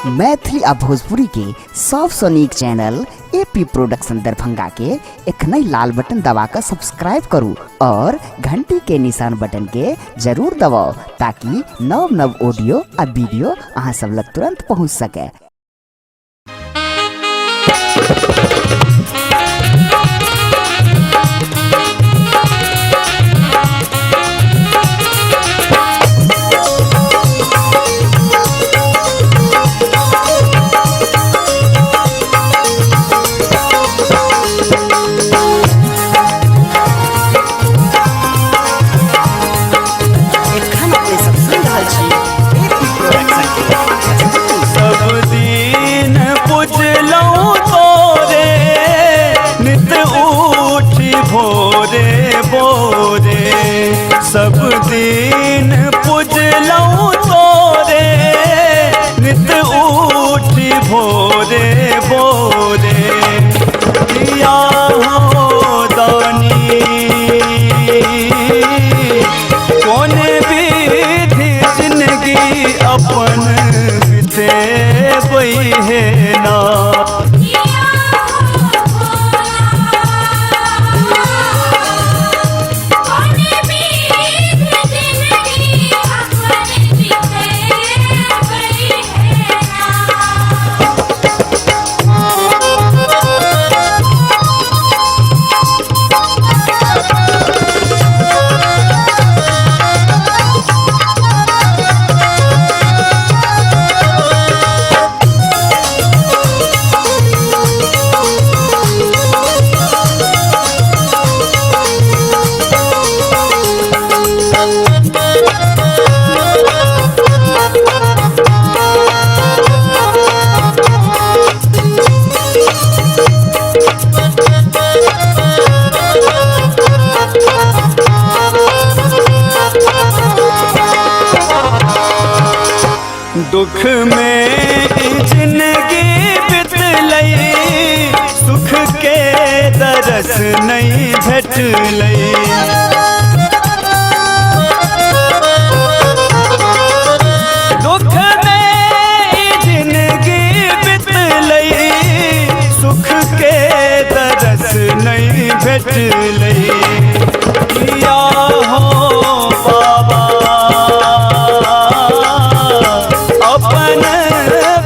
मैथिली आ भोजपुरी के सबसे नीक चैनल एपी प्रोडक्शन दरभंगा के एखनई लाल बटन दबाकर सब्सक्राइब करू और घंटी के निशान बटन के जरूर दबाओ ताकि नव नव ऑडियो आ वीडियो अहाँ सब लग तुरंत पहुँच सके। सब दिन पुजलऊं तोरे नित उठी भोरे भोरे किया हो दानी कौन विधि जिंदगी अपन बिते बई है ना दुख में जिंदगी बितलई सुख के दरस नहीं भेटलई दुख में जिंदगी बितलई सुख के दरस नहीं भेटलई किया हो बाबा अपन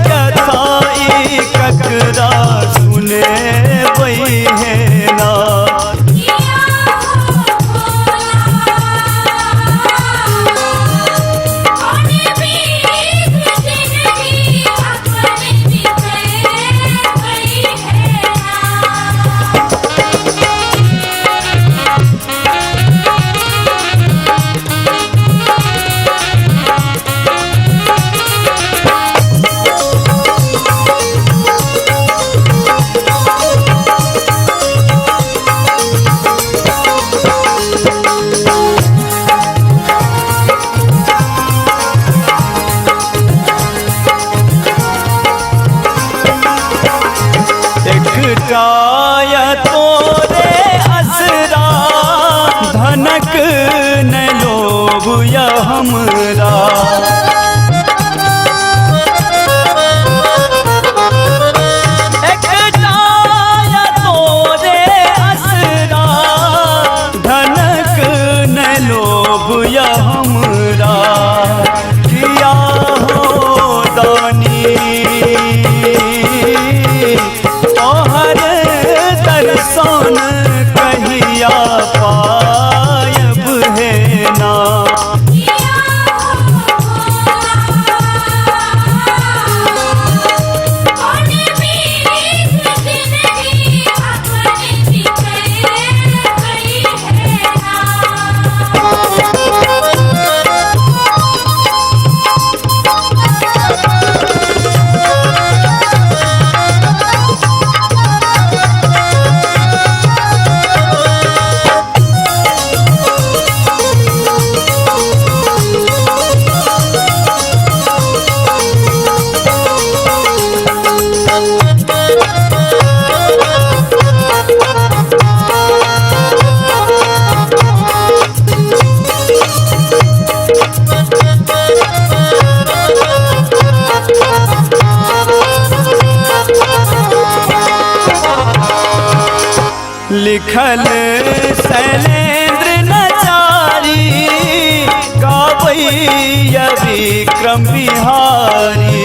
कथाई ककरा सुने वही है ना लिखल शैलेंद्र नचारी गावैया विक्रम बिहारी